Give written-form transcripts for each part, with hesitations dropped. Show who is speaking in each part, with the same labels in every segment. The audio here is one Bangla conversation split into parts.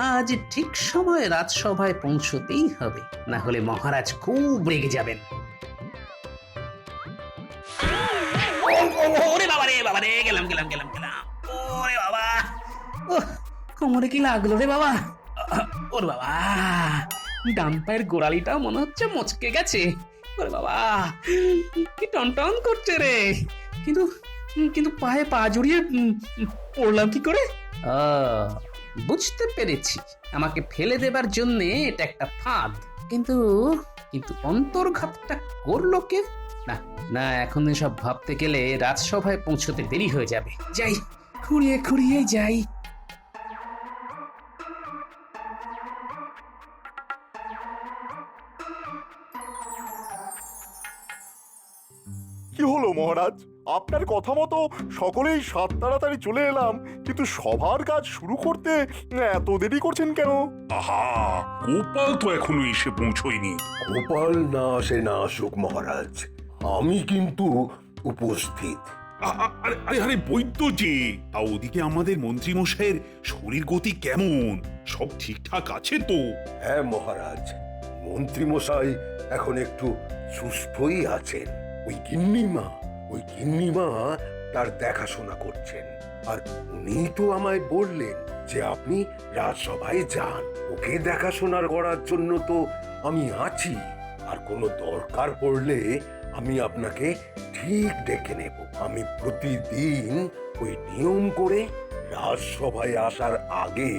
Speaker 1: আজ ঠিক সময়ে রাজসভায় পৌঁছতেই হবে, না হলে মহারাজ খুব রেগে যাবেন। ওরে বাবা রে, বাবা রে, গেলাম গেলাম গেলাম গেলাম। ওরে বাবা, কোমরে কি লাগলো রে বাবা? ওরে বাবা, ডান পায়ের গোড়ালিটা মনে হচ্ছে মচকে গেছে। ওরে বাবা, কি টনটন করছে রে। কিন্তু কিন্তু পায়ে পা জড়িয়ে পড়লাম কি করে? বুঝতে পেরেছি, আমাকে ফেলে দেবার জন্য এটা একটা ফাঁদ। কিন্তু কিন্তু অন্তর্ঘাতটা করলো কে? না না, এখন এসব ভাবতে গেলে রাজসভায় পৌঁছতে দেরি হয়ে যাবে। যাই, খুঁড়িয়ে খুঁড়িয়ে যাই।
Speaker 2: কি হলো মহারাজ? আপনার কথা মতো সকলেই সাত তাড়াতাড়ি চলে এলাম, কিন্তু সভার কাজ শুরু করতে এত দেরি করছেন কেন?
Speaker 3: আহা, গোপাল তো এখনো এসে পৌঁছয়নি।
Speaker 4: গোপাল না আসে না আসুক মহারাজ, আমি কিন্তু উপস্থিত।
Speaker 3: আরে আরে আরে, বৈদ্য যে, তা ওদিকে আমাদের মন্ত্রী মশাইয়ের শরীর গতি কেমন? সব ঠিকঠাক আছে তো?
Speaker 4: হ্যাঁ মহারাজ, মন্ত্রী মশাই এখন একটু সুস্থই আছেন। ওই গিন্নিমা তার দেখাশোনা করছেন। আর উনি তো আমায় বললেন যে আপনি রাজসভায় যান, ওকে দেখাশোনা করার জন্য তো আমি আছি। আর কোনো দরকার পড়লে আমি আপনাকে ঠিক ডেকে নেব। আমি প্রতিদিন ওই নিয়ম করে রাজসভায় আসার আগে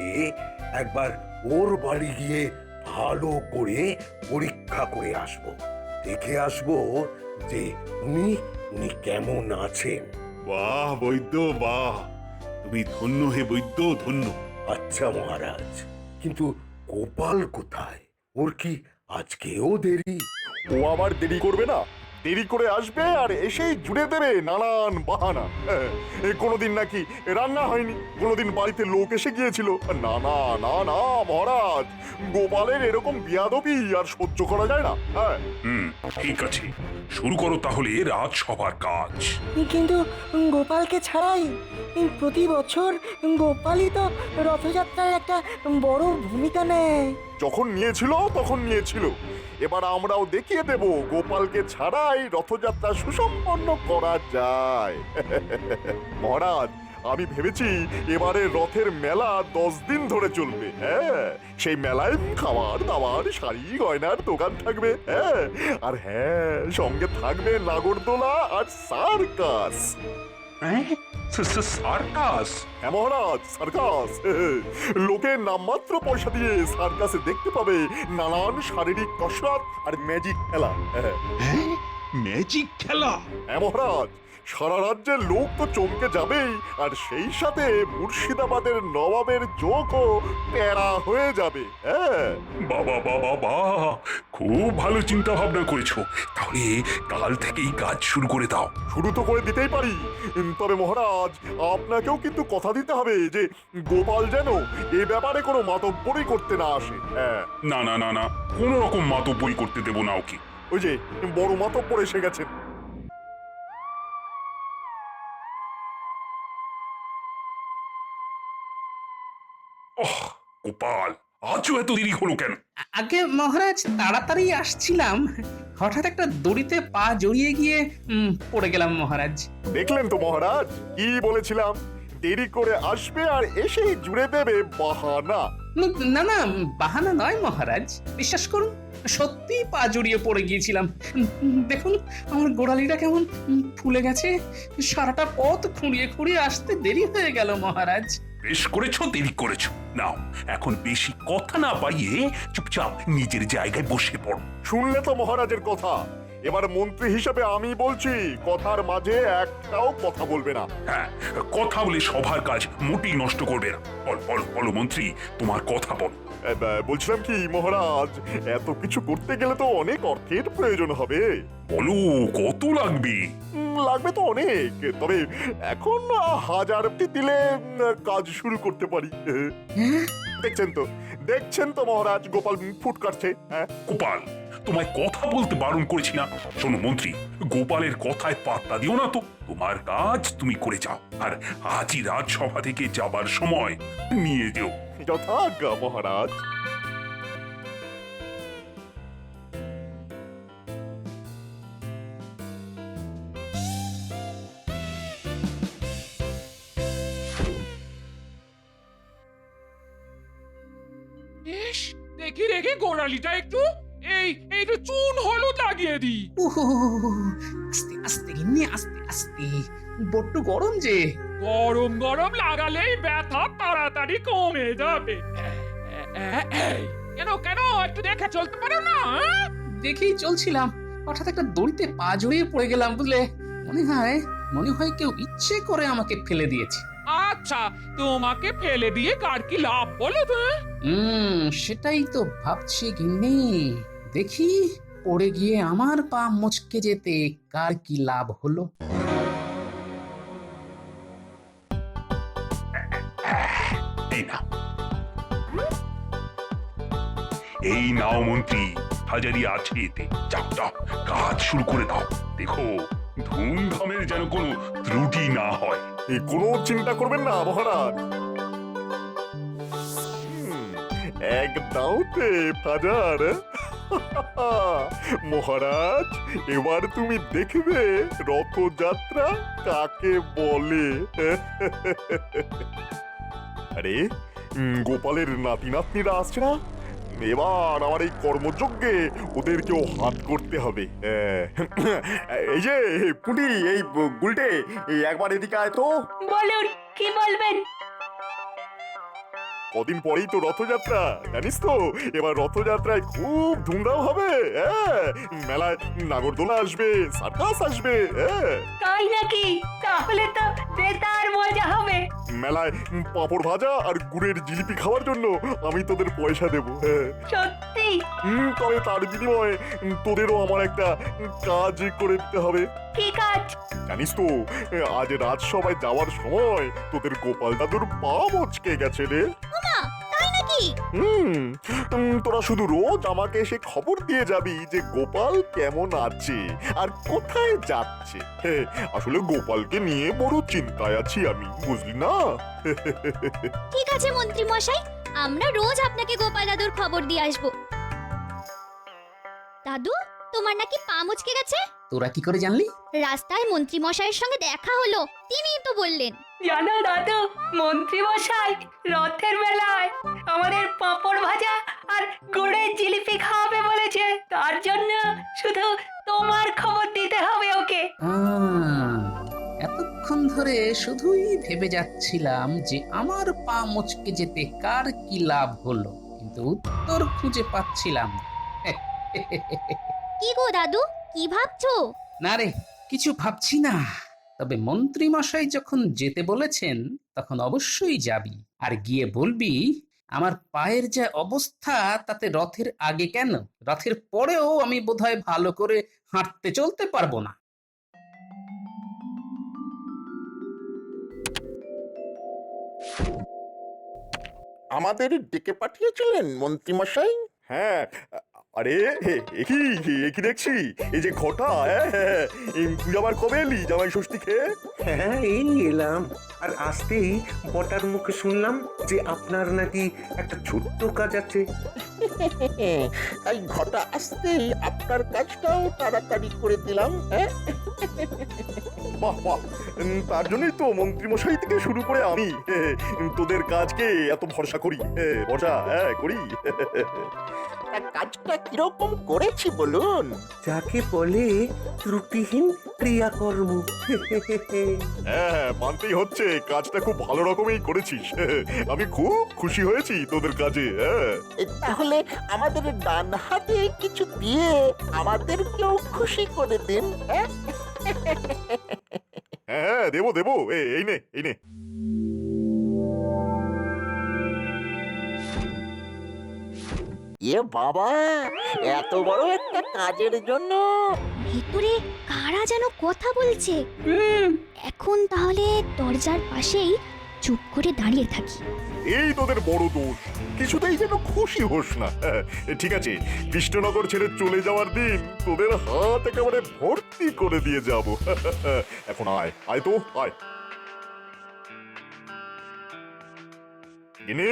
Speaker 4: একবার ওর বাড়ি গিয়ে ভালো করে পরীক্ষা করে আসব, দেখে আসব যে উনি কেমন আছেন।
Speaker 3: বাহ বৈদ্য বাহ, তুমি ধন্য হে বৈদ্য, ধন্য।
Speaker 4: আচ্ছা মহারাজ, কিন্তু গোপাল কোথায়? ওর কি আজকেও দেরি?
Speaker 2: ও আবার দেরি করবে না? দেরি করে আসবে আর এসেই জুড়ে দেবে নানান বাহানা। কোনোদিন নাকি রান্না হয়নি, কোনোদিন বাড়িতে লোক এসে গিয়েছিল। না না না না মহারাজ, গোপালের এরকম বিয়াদবি আর সহ্য করা যায় না। হ্যাঁ,
Speaker 3: ঠিক আছে, শুরু করো তাহলে রাজসভার কাজ।
Speaker 5: কিন্তু গোপালকে ছাড়াই প্রতি বছর গোপালই তো রথযাত্রার একটা বড় ভূমিকা নেয়।
Speaker 2: যখন নিয়েছিল তখন নিয়েছিল, এবার আমরাও দেখিয়ে দেব গোপালকে ছাড়াই রথযাত্রা সুসম্পন্ন করা যায়। মহারাজ, আমি ভেবেছি এবারে রথের মেলা 10 দিন ধরে চলবে। হ্যাঁ, সেই মেলায় খাবার দাবার, শাড়ি গয়নার দোকান থাকবে। হ্যাঁ, আর হ্যাঁ, সঙ্গে থাকবে নাগরদোলা আর সার্কাস।
Speaker 3: সার্কাস?
Speaker 2: হ্যাঁ মহারাজ, সার্কাস। লোকের নামমাত্র পয়সা দিয়ে সার্কাসে দেখতে পাবে নানান শারীরিক কসরত আর ম্যাজিক খেলা।
Speaker 3: ম্যাজিক খেলা?
Speaker 2: হ্যাঁ মহারাজ, সারা রাজ্যের লোক তো চমকে যাবেই, আর সেই সাথে মুর্শিদাবাদের নবাবের চোখও প্যারা হয়ে যাবে। হ্যাঁ,
Speaker 3: বাবা বাবা বাহ, খুব ভালো চিন্তা ভাবনা করেছো। তাহলে কাল থেকেই কাজ শুরু করে দাও।
Speaker 2: শুরু তো করে দিতেই পারি, তবে মহারাজ আপনাকেও কিন্তু কথা দিতে হবে যে গোপাল যেন এ ব্যাপারে কোনো মাতব্বরি করতে না আসে। হ্যাঁ,
Speaker 3: না না না না, কোন রকম মাতব্বরি করতে দেব না ওকে।
Speaker 2: ওই যে বড় মাতব্বর এসে গেছেন।
Speaker 3: ওহ, গোপাল, আজও এত দেরি হলো কেন?
Speaker 1: আগে মহারাজ, তাড়াতাড়ি আসছিলাম, হঠাৎ একটা দড়িতে পা জড়িয়ে গিয়ে পড়ে গেলাম মহারাজ।
Speaker 2: দেখলেন তো মহারাজ, কি বলেছিলাম? দেরি করে আসবে আর এসেই জুড়ে দেবে বাহানা।
Speaker 1: না না, বাহানা নয় মহারাজ, বিশ্বাস করুন, সত্যি পা জড়িয়ে পড়ে গিয়েছিলাম। দেখুন আমার গোড়ালিটা কেমন ফুলে গেছে। সারাটা পথ খুঁড়িয়ে খুঁড়িয়ে আসতে দেরি হয়ে গেল মহারাজ।
Speaker 3: বেশ করেছো, দেরি করেছো। নাও, এখন বেশি কথা না পাইয়ে চুপচাপ নিজের জায়গায় বসে পড়ো।
Speaker 2: শুনলে তো মহারাজের কথা, এবার মন্ত্রী হিসেবে আমি বলছি, কথার মাঝে একটাও কথা বলবে না।
Speaker 3: হ্যাঁ, কথা বলে সভার কাজ মোটেই নষ্ট করবে না। বলো বলো বলো মন্ত্রী, তোমার কথা বলো।
Speaker 2: বলছিলাম কি মহারাজ, এত কিছু করতে গেলে তো অনেক অর্থের প্রয়োজন হবে।
Speaker 3: বলো, কত লাগবে?
Speaker 2: লাগবে তো অনেক, তবে এখন 1000টি দিলে কাজ শুরু করতে পারি। দেখছেন তো মহারাজ, গোপাল ফুট কাটছে। হ্যাঁ,
Speaker 3: গোপাল, তোমায় কথা বলতে বারণ করেছি না? শোনো মন্ত্রী, গোপালের কথায় পাত্তা দিও না তো। তোমার কাজ তুমি করে যাও, আর আজই রাজসভা থেকে যাবার সময় নিয়ে যেও।
Speaker 2: যথাজ্ঞা মহারাজ।
Speaker 6: ইস, দেখি দেখি গোড়ালিটা একটু এই একটু চুন হলুদ লাগিয়ে দিই।
Speaker 1: উহু, আস্তে আস্তে গিন্নি, আস্তে আস্তে, বড্ড গরম যে।
Speaker 6: গরম গরম লাগালেই ব্যথা তাড়াতাড়ি কমে যাবে। এই, কেন কেন একটু দেখে চলতে পারো না?
Speaker 1: দেখেই চলছিলাম, হঠাৎ একটা দড়িতে পা জড়িয়ে পড়ে গেলাম বুঝলে। মনে হয় কেউ ইচ্ছে করে আমাকে ফেলে দিয়েছে।
Speaker 6: আচ্ছা, তোমাকে ফেলে দিয়ে কার কি লাভ বলো তো?
Speaker 1: সেটাই তো ভাবছি গিন্নি। দেখি পড়ে গিয়ে আমার পা মুচকে যেতে কার কি লাভ হলো।
Speaker 3: এই নাও, এই নাও মন্ত্রী, হাজারি আছে এতে। যাও যাও, কাজ শুরু করে দাও। দেখো ধুমধামের যেন কোনো ত্রুটি না হয়।
Speaker 2: কোনো চিন্তা করবেন না মহারাজ। এক দাওতে হাজার। মহারাজ, এবার তুমি দেখবে রথযাত্রা কাকে বলে। আরে গোপালের নাতি নাতনিরা আসছে না? এবার আমার এই কর্মযজ্ঞে ওদেরকেও হাত করতে হবে। এই যে পুটি, এই গুলটে, এই একবার এদিকে আয় তো।
Speaker 7: বলুন, কি বলবেন?
Speaker 2: কদিন পরেই তো রথযাত্রা, জানিস তো? এবার রথযাত্রায় খুব ধুমধাম হবে। মেলায় নাগরদোলা আসবে, সার্কাস আসবে।
Speaker 7: তাই নাকি? তাহলে তো বেতার মজা হবে।
Speaker 2: মেলায় পাঁপড় ভাজা আর গুড়ের জিলিপি খাওয়ার জন্য আমি তোদের পয়সা দেবো।
Speaker 7: সত্যি?
Speaker 2: তবে তার বিনিময়ে তোদেরও আমার একটা কাজ করে দিতে হবে।
Speaker 7: কি কাজ?
Speaker 2: জানিস তো, আজ রাজসভায় যাওয়ার সময় তোদের গোপাল দাদুর পা মচকে গেছে রে।
Speaker 7: তাই নাকি?
Speaker 2: তোরা শুধু রোজ আমাকে এসে খবর দিয়ে যাবি যে গোপাল কেমন আছে আর কোথায় যাচ্ছে। আসলে গোপালকে নিয়ে বড় চিন্তায় আছি আমি, বুঝলি না?
Speaker 8: ঠিক আছে মন্ত্রী মশাই, আমরা রোজ আপনাকে গোপাল দাদুর খবর দিয়ে আসবো। দাদু, তোমার নাকি পা মুচকে গেছে?
Speaker 1: তোরা কি করে জানলি?
Speaker 8: রাস্তায় মন্ত্রী মশাইয়ের সঙ্গে দেখা হলো, তিনিই তো বললেন।
Speaker 7: জানো দাদু, মন্ত্রী মশাই রথের মেলায় আমাদের পাঁপড় ভাজা আর গুড়ের জিলিপি খাওয়াবে বলেছে। তার জন্য শুধু তোমার খবর দিতে হবে ওকে।
Speaker 1: এতক্ষণ ধরে শুধুই ভেবে যাচ্ছিলাম যে আমার পা মুচকে যেতে কার কি লাভ হলো, কিন্তু উত্তর খুঁজে পাচ্ছিলাম না।
Speaker 8: কি গো দাদু, কি ভাবছো?
Speaker 1: না রে, কিছু ভাবছি না। তবে মন্ত্রী মশাই যখন যেতে বলেছেন তখন অবশ্যই যাবি, আর গিয়ে বলবি আমার পায়ের যে অবস্থা তাতে রথের আগে কেন, রথের পরেও আমি বোধহয় ভালো করে হাঁটতে চলতে পারবো না।
Speaker 9: আমাদের ডেকে পাঠিয়েছিলেন মন্ত্রীমশাই?
Speaker 2: হ্যাঁ, আরে কি দেখছি? এই যে ঘটা, তুই আবার কবে এলি জামাই ষষ্ঠী খেয়ে?
Speaker 10: হ্যাঁ, এই এলাম। আর আসতেই বটার মুখে শুনলাম যে আপনার নাকি একটা ছোট্ট কাজ আছে।
Speaker 9: তাই ঘটা আসতেই আপনার কাজটাও তাড়াতাড়ি করে দিলাম।
Speaker 2: বাহ বাহ, তার জন্যই তো মন্ত্রীমশাই থেকে শুরু করে আমি তোদের কাজকে এত ভরসা করি। ভরসা করি।
Speaker 9: তা কাজটা কিরকম করেছি বলুন?
Speaker 10: যাকে বলে ত্রুটিহীন ক্রিয়াকর্ম।
Speaker 2: হ্যাঁ, মানতেই হচ্ছে কাজটা খুব ভালো রকমই করেছিস। আমি খুব খুশি হয়েছি তোদের কাজে।
Speaker 9: তাহলে আমাদের ডান হাতে কিছু দিয়ে আমাদেরকেও খুশি করে দিন।
Speaker 2: হ্যাঁ, দেবো দেবো, এই নে এই নে।
Speaker 9: এ বাবা, এত বড় একটা কাজের জন্য
Speaker 8: ভিতরে কারা যেন কথা বলছে। এখন তাহলে দরজার পাশেই চুপ করে দাঁড়িয়ে থাকি।
Speaker 2: এই তোদের বড় দোষ, কিছুতেই যেন খুশি হোস না। ঠিক আছে, কৃষ্ণনগর ছেড়ে চলে যাওয়ার দিন তোদের হাত একেবারে ভর্তি করে দিয়ে যাব। এখন আয় আয় তো আয়। গিনি,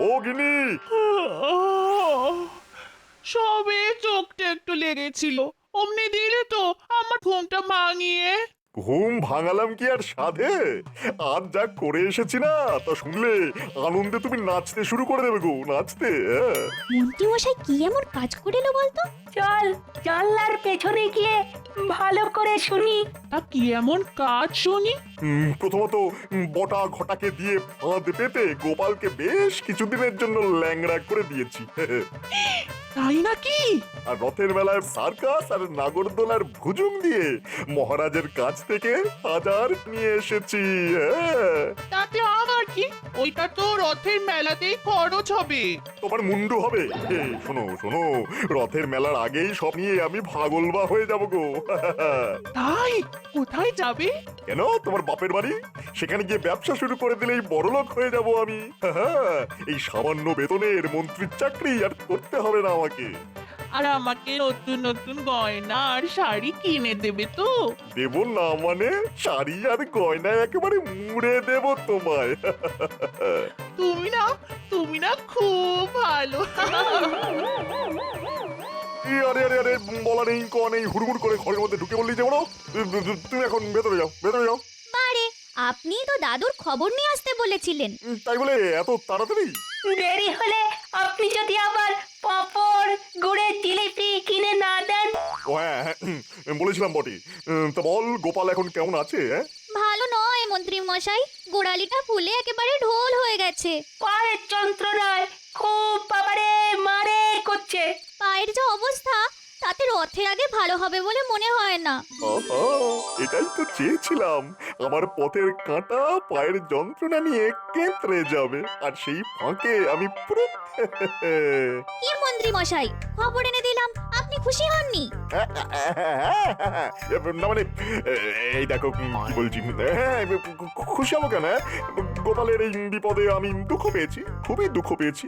Speaker 2: ও গিনি,
Speaker 6: সবে চোখটা একটু লেগেছিল, অমনি দিলে তো আমার ঘুমটা ভাঙিয়ে।
Speaker 2: ঘুম ভাঙালাম কি আর সাধে? আজ যা করে এসেছি না, তা শুনলে আনন্দে তুমি নাচতে শুরু করে দেবে গো, নাচতে। হ্যাঁ।
Speaker 8: মন্ত্রী মশাই কি এমন কাজ করে এলো বলতো?
Speaker 7: চল জানলার পেছনে গিয়ে ভালো করে শুনি।
Speaker 6: তা কি এমন কাজ শুনি?
Speaker 2: প্রথমত বটা ঘটাকে দিয়ে ফাঁদ পেতে গোপালকে বেশ কিছুদিনের জন্য ল্যাংড়া করে দিয়েছি।
Speaker 6: তাই নাকি?
Speaker 2: আর রথের মেলায় সার্কাস আর নাগরদোলার ভুজুং দিয়ে মহারাজের কাছ থেকে হাজার নিয়ে এসেছি। হ্যাঁ।
Speaker 6: তাতে আমার কি? ওইটা তো রথের মেলাতেই খরচ হবে।
Speaker 2: তোমার মুন্ডু হবে। শোনো শোনো, রথের মেলার আগেই সব নিয়ে আমি ভাগলবা হয়ে যাব গো।
Speaker 6: তাই কোথায় যাবে?
Speaker 2: কেন, তোমার বাপের বাড়ি? সেখানে গিয়ে ব্যবসা শুরু করে দিলেই বড়লোক হয়ে যাব আমি। এই সামান্য বেতনের মন্ত্রীর চাকরি আর করতে হবে না আমাকে।
Speaker 6: আর আমাকে নতুন নতুন গয়না আর শাড়ি কিনে দেবে তো?
Speaker 2: দেব না মানে? শাড়ি আর গয়না একেবারে মুড়ে দেব তোমায়।
Speaker 6: তুমি না খুব ভালো।
Speaker 2: আরে আরে আরে, বলা নেই ক নেই, হুড়মুড় করে ঘরের মধ্যে ঢুকে বললি যেমন। তুমি এখন ভেতরে যাও, ভেতরে যাও।
Speaker 8: বারে, আপনি তো দাদুর খবর নিয়ে আসতে বলেছিলেন।
Speaker 2: তাই বলে এত তাড়াতাড়ি?
Speaker 7: দেরি হলে আপনি যদি আবার পাঁপড় গুড়ের জিলিপি কিনে না দেন।
Speaker 2: ও হ্যাঁ, বলেছিলাম বটে। তা বল, গোপাল এখন কেমন আছে? হ্যাঁ,
Speaker 8: ভালো নয় মন্ত্রী মশাই, গোড়ালিটা ফুলে একেবারে ঢোল হয়ে গেছে।
Speaker 7: পায়ের যন্ত্রণায় খুব বাবারে মারে করছে।
Speaker 8: পায়ের যে অবস্থা, তাতে রথের আগে ভালো হবে বলে মনে হয় না।
Speaker 2: আহা, এটাই তো চেয়েছিলাম। আমার পথের কাঁটা পায়ের যন্ত্রণা নিয়ে কেঁতরে যাবে, আর সেই ফাঁকে আমি পুরো
Speaker 8: কি মন্ত্রী মশাই, খবর এনে দিলাম, আপনি খুশি হননি?
Speaker 2: না মানে, এই দেখো কি বলছি। খুশি হবো কেন? গোপালের এই বিপদে আমি দুঃখ পেয়েছি, খুবই দুঃখ পেয়েছি।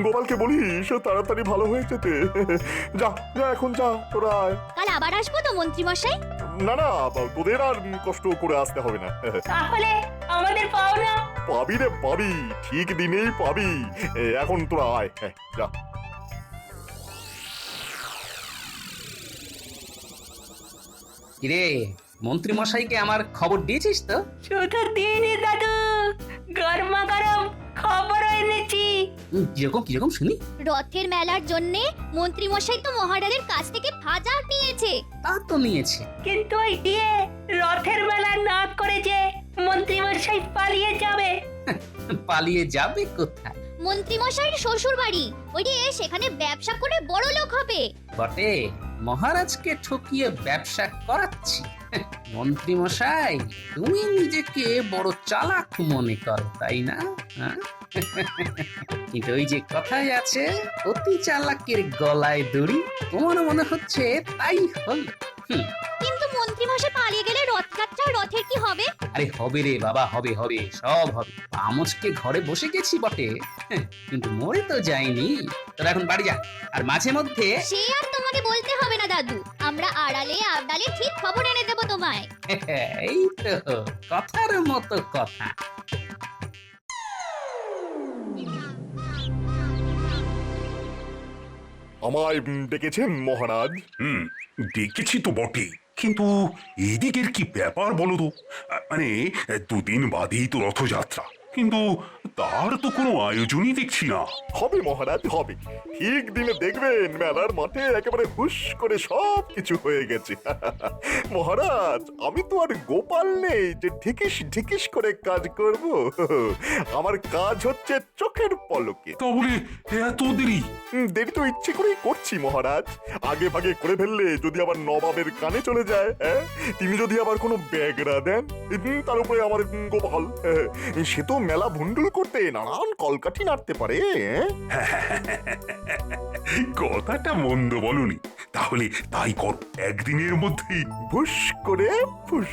Speaker 2: গোপালকে বলিস তাড়াতাড়ি ভালো হয়ে যেতে। যা যা, এখন যা তোরা।
Speaker 8: কাল আবার আসবো তো মন্ত্রী মশাই?
Speaker 2: না না, তোদের আর কষ্ট করে আসতে হবে না।
Speaker 7: তাহলে আমাদের পাওনা?
Speaker 2: পাবি রে পাবি, ঠিক দিনেই পাবি। এখন তোরা আয়, যা।
Speaker 1: কিরে, মন্ত্রী মশাইকে আমার খবর দিয়েছিস তো?
Speaker 7: শুধু দিনই দাদু, গরমা গরম খবর এনেছি।
Speaker 1: কিরকম কিরকম শুনি?
Speaker 8: রথের মেলার জন্যে মন্ত্রী মশাই তো মহারাজের কাছ থেকে হাজার নিয়েছে।
Speaker 1: তা তো নিয়েছে,
Speaker 7: কিন্তু ওই দিয়ে রথের মেলা না করে যে মন্ত্রী মশাই পালিয়ে যাবে।
Speaker 1: পালিয়ে যাবে কোথায়?
Speaker 8: মন্ত্রী মশাইয়ের শ্বশুর বাড়ি, ওই যে সেখানে ব্যবসা করে বড় লোক হবে।
Speaker 1: বটে, মহারাজকে ঠকিয়ে ব্যবসা করাচ্ছি। মন্ত্রী মশাই, তুমি নিজেকে বড় চালাক মনে করো, তাই না? হ্যাঁ? কিন্তু ওই যে কথাই আছে, অতি চালাকের গলায় দড়ি। তোমার মনে হচ্ছে তাই হল।
Speaker 8: কিন্তু মন্ত্রী মশাই পালিয়ে গেলে রথযাত্রা, রথের কি হবে?
Speaker 1: আরে হবে রে বাবা, হবে হবে, সব হবে। আমজকে ঘরে বসে গেছি বটে, কিন্তু মরে তো যাইনি। তোরা এখন বাড়ি যা, আর মাঝে মধ্যে।
Speaker 8: সে আর তোমাকে বলতে হবে না দাদু, আমরা আড়ালে আবডালে ঠিক খবর এনে দেবো তোমায়।
Speaker 1: এই তো কথার মতো কথা।
Speaker 2: আমায় ডেকেছেন মহারাজ?
Speaker 3: দেখেছি তো বটে, কিন্তু এদিকের কি ব্যাপার বলো তো? মানে দুদিন বাদেই তো রথযাত্রা, কিন্তু তার তো কোনো আয়োজনই দেখছি না।
Speaker 2: হবে মহারাজ, হবে। ঠিক দিনে দেখবেন মেলার মাঠে একেবারে হুশ করে সব কিছু হয়ে গেছে। মহারাজ, আমি তো আর গোপাল নেই যে ঢিকিস ঢিকিস করে কাজ করব। আমার কাজ হচ্ছে চোখের পলকে।
Speaker 3: তাহলে এত দেরি?
Speaker 2: দেরি তো ইচ্ছে করেই করছি মহারাজ। আগে ভাগে করে ফেললে যদি আবার নবাবের কানে চলে যায়, তিনি যদি আবার কোনো ব্যাগরা দেন, তার উপরে আমার গোপাল, সে তো মেলা ভুন্ডুল করতে নানান কলকাঠি নাড়তে পারে।
Speaker 3: কথাটা মন্দ বলনি। তাহলে তাই কর, একদিনের মধ্যেই
Speaker 2: ভুস করে ফুস।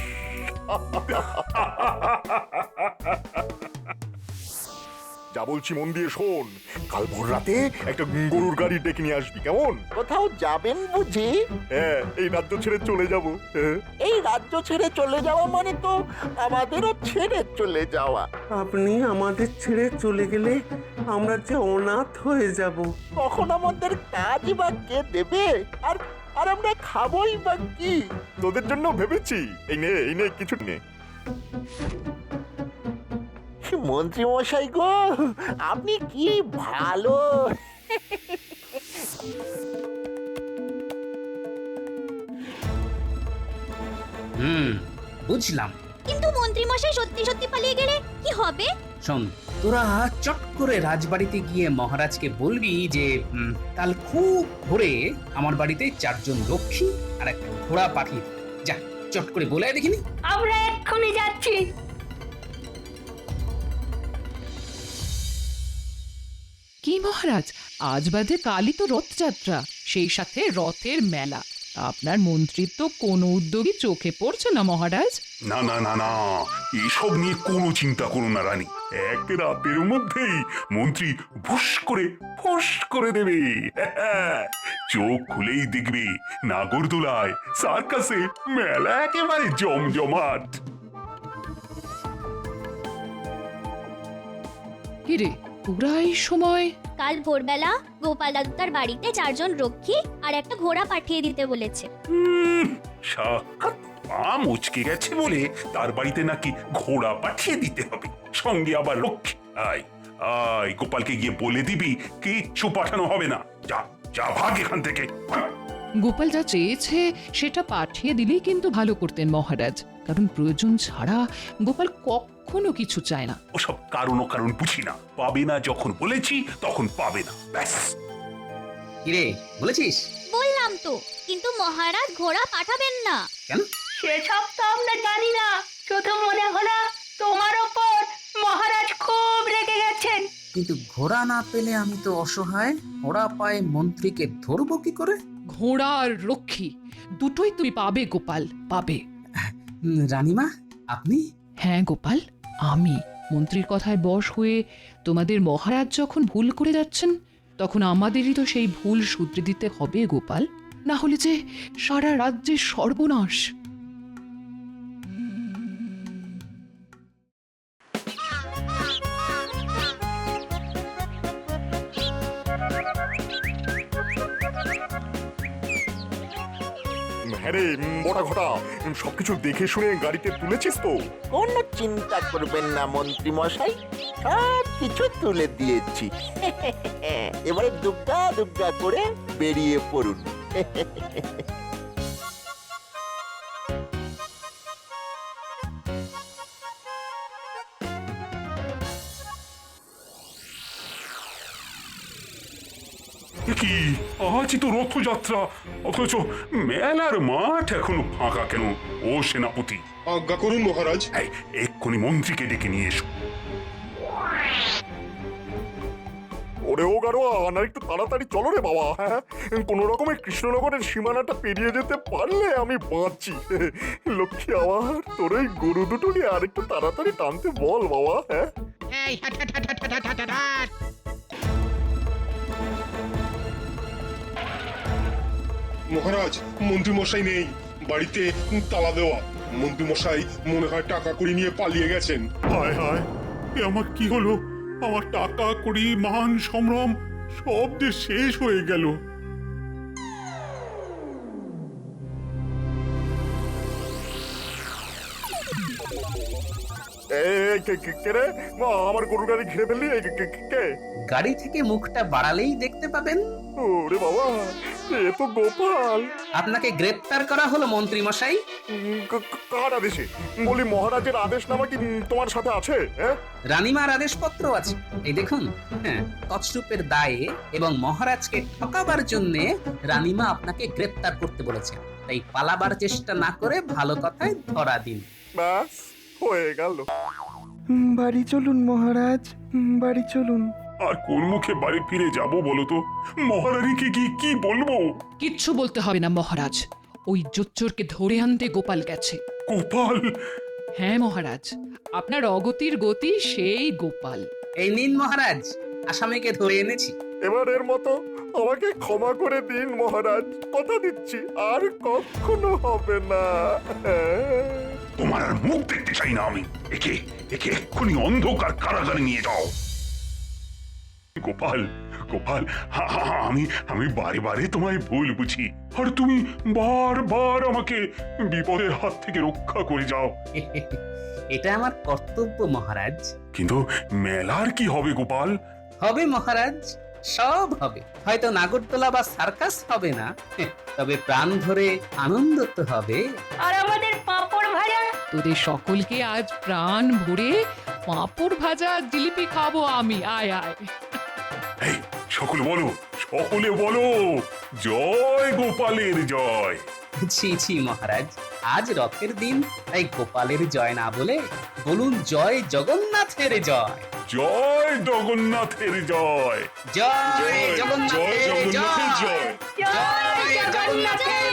Speaker 2: যা বলছি মন দিয়ে শোন, কাল ভোর রাতে একটা গরুর গাড়ি ডেকে নিয়ে আসবি, কেমন?
Speaker 9: কোথাও যাবেন বুঝি?
Speaker 2: হ্যাঁ, এই রাজ্য ছেড়ে চলে যাবো। হ্যাঁ।
Speaker 9: এই রাজ্য ছেড়ে চলে যাওয়া মানে তো আমাদেরও ছেড়ে চলে যাওয়া।
Speaker 10: আপনি আমাদের ছেড়ে চলে গেলে আমরা যে অনাথ হয়ে যাব।
Speaker 9: তখন আমাদের কাজ বা কে দেবে? আর আর আমরা খাবোই বা কি?
Speaker 2: তোদের জন্য ভেবেছি। এই নে কিছু নে।
Speaker 9: মন্ত্রী মশাই গো, আপনি কি ভালো।
Speaker 1: বুঝলাম।
Speaker 8: কিন্তু মন্ত্রী মশাই সত্যি সত্যি পালিয়ে গেলে কি হবে?
Speaker 1: শোন, তোরা চট করে রাজবাড়িতে গিয়ে মহারাজকে বলবি যে কাল খুব ভোরে আমার বাড়িতে 4 জন রক্ষী আর একটা ঘোড়া পাঠিয়ে দিতে। যা, চট করে বলে আয় দেখিনি।
Speaker 7: আমরা এক্ষুনি যাচ্ছি।
Speaker 6: কি মহারাজ, আজ বাদে কালই তো রথযাত্রা, সেই সাথে রথের মেলা। আপনার মন্ত্রীর তো কোনো উদ্যোগই চোখে পড়ছে না মহারাজ।
Speaker 3: না না না না, এসব নিয়ে কোনো চিন্তা করো না রানী। এক রাতের মধ্যেই মন্ত্রী ফুস করে দেবে। চোখ খুলেই দেখবে নাগরদোলায় সার্কাসে মেলা একেবারে জমজমাট।
Speaker 6: কিরে, তোরা এই সময়?
Speaker 8: কাল ভোরবেলা গোপাল দাদুর বাড়িতে 4 জন রক্ষী আর একটা ঘোড়া পাঠিয়ে দিতে বলেছে।
Speaker 3: সাক্ষাৎ পা মুচকে গেছে বলে তার বাড়িতে নাকি ঘোড়া পাঠিয়ে দিতে হবে, সঙ্গে আবার লক্ষ্মী। আয় আয়, গোপালকে গিয়ে বলে দিবি কিচ্ছু পাঠানো হবে না। যা যা, ভাগ এখান থেকে।
Speaker 6: গোপাল যা চেয়েছে সেটা পাঠিয়ে দিলেই কিন্তু ভালো করতেন মহারাজ, কারণ প্রয়োজন ছাড়া গোপাল কখনো কিছু চায় না।
Speaker 3: ওসব কারণ বুঝি না, পাবে না যখন বলেছি তখন পাবে না, ব্যাস।
Speaker 1: কিরে, বলেছিস?
Speaker 8: বললাম তো, কিন্তু মহারাজ ঘোড়া পাঠাবেন না।
Speaker 1: কেন?
Speaker 7: সেসব তো আমরা জানি না, শুধু মনে হলো তোমার ওপর মহারাজ খুব রেগে গেছেন।
Speaker 1: কিন্তু ঘোড়া না পেলে আমি তো অসহায়। ঘোড়া পায়ে মন্ত্রীকে ধরবো কি করে?
Speaker 6: ঘোড়া আর রক্ষী দুটোই তুমি পাবে গোপাল, পাবে।
Speaker 1: রানীমা, আপনি?
Speaker 6: হ্যাঁ গোপাল, আমি। মন্ত্রীর কথায় বশ হয়ে তোমাদের মহারাজ যখন ভুল করে যাচ্ছেন, তখন আমাদেরই তো সেই ভুল শুধরে দিতে হবে গোপাল, না হলে যে সারা রাজ্যের সর্বনাশ।
Speaker 2: হ্যাঁ রে বড়া ঘটা, সবকিছু দেখে শুনে গাড়িতে তুলেছিস তো?
Speaker 9: কোনো চিন্তা করবেন না মন্ত্রী মশাই, সব কিছু তুলে দিয়েছি। এবারে দুগ্গা দুগ্গা করে বেরিয়ে পড়ুন।
Speaker 3: কি, আজই তো রথযাত্রা, অথচ মেলার মাঠ এখনো ফাঁকা কেন? ও সেনাপতি,
Speaker 11: আজ্ঞা করুন মহারাজ।
Speaker 3: এই, এক্ষুনি মন্ত্রীকে ডেকে নিয়ে এসো।
Speaker 2: ওরে ও গাড়োয়া, না একটু তাড়াতাড়ি চলো রে বাবা। হ্যাঁ, কোনো রকমের কৃষ্ণনগরের সীমানাটা পেরিয়ে যেতে পারলে আমি বাঁচি। লক্ষ্মী, আবার তোর ওই গরু দুটো নিয়ে আর একটু তাড়াতাড়ি টানতে বল বাবা। হ্যাঁ,
Speaker 11: মহারাজ, মন্ত্রী মশাই নেই, বাড়িতে তালা দেওয়া। মন্ত্রী মশাই মনে হয় টাকা কড়ি নিয়ে পালিয়ে গেছেন।
Speaker 3: হায় হায়, এ আমার কি হলো? আমার টাকা কড়ি, মান সম্ভ্রম সব যে শেষ হয়ে গেল।
Speaker 2: কে রে? আমার গরু গাড়ি ঘিরে ফেললি? কে?
Speaker 1: গাড়ি থেকে মুখটা বাড়ালেই দেখতে পাবেন।
Speaker 2: ওরে বাবা, এ তো গোপাল।
Speaker 1: আপনাকে গ্রেপ্তার করা হলো মন্ত্রী মশাই।
Speaker 2: কার আদেশে? বলি মহারাজের আদেশ নামা কি তোমার সাথে আছে?
Speaker 1: রানীমার আদেশপত্র আছে, এই দেখুন। হ্যাঁ, তছরূপের দায়ে এবং মহারাজকে ঠকাবার জন্য রানীমা আপনাকে গ্রেপ্তার করতে বলেছেন। তাই পালাবার চেষ্টা না করে ভালো কথায় ধরা দিন।
Speaker 2: ব্যাস, হয়ে গেল।
Speaker 5: বাড়ি চলুন মহারাজ, বাড়ি চলুন।
Speaker 3: আর কোন মুখে বাড়ি ফিরে যাব বলো তো? মহারানীকে কি বলবো?
Speaker 6: কিচ্ছু বলতে হবে না মহারাজ, ওই জোচ্চোরকে ধরে আনতে গোপাল গেছে।
Speaker 3: গোপাল?
Speaker 6: হ্যাঁ মহারাজ, আপনার অগতির গতি সেই গোপাল।
Speaker 1: এই নিন মহারাজ, আসামিকে ধরে এনেছি।
Speaker 2: এবারের মতো আমাকে ক্ষমা করে দিন মহারাজ, কথা দিচ্ছি আর কখনো হবে না।
Speaker 3: তোমার আর মুখ দেখতে চাই না আমি। একে একে এক্ষুনি অন্ধকার কারাগারে নিয়ে যাও। গোপাল, গোপাল, আমি বারে বারে তোমায় ভুল বুঝি, আর তুমি বারবার আমাকে বিপদের হাত থেকে রক্ষা করে যাও।
Speaker 1: এটা আমার কর্তব্য মহারাজ।
Speaker 3: কিন্তু মেলার কি হবে গোপাল?
Speaker 1: হবে মহারাজ, সব হবে। হয়তো নাগরদোলা বা সার্কাস হবে না, তবে প্রাণ ভরে আনন্দ তো হবে।
Speaker 7: আর আমাদের পাঁপড় ভাজা।
Speaker 6: তোদের সকলকে আজ প্রাণ ভরে পাঁপড় ভাজা জিলিপি খাবো আমি। আয় আয়।
Speaker 3: এই সকলে বলো, সকলে বলো, জয় গোপালের জয়।
Speaker 1: ছি ছি মহারাজ, আজ রথের দিন, তাই গোপালের জয় না বলে বলুন জয় জগন্নাথের জয়।
Speaker 3: জয় জগন্নাথের জয়।
Speaker 1: জয় জগন্নাথের
Speaker 11: জয় জগন্নাথের
Speaker 1: জয়।
Speaker 11: জয়।
Speaker 1: জয় জগন্নাথের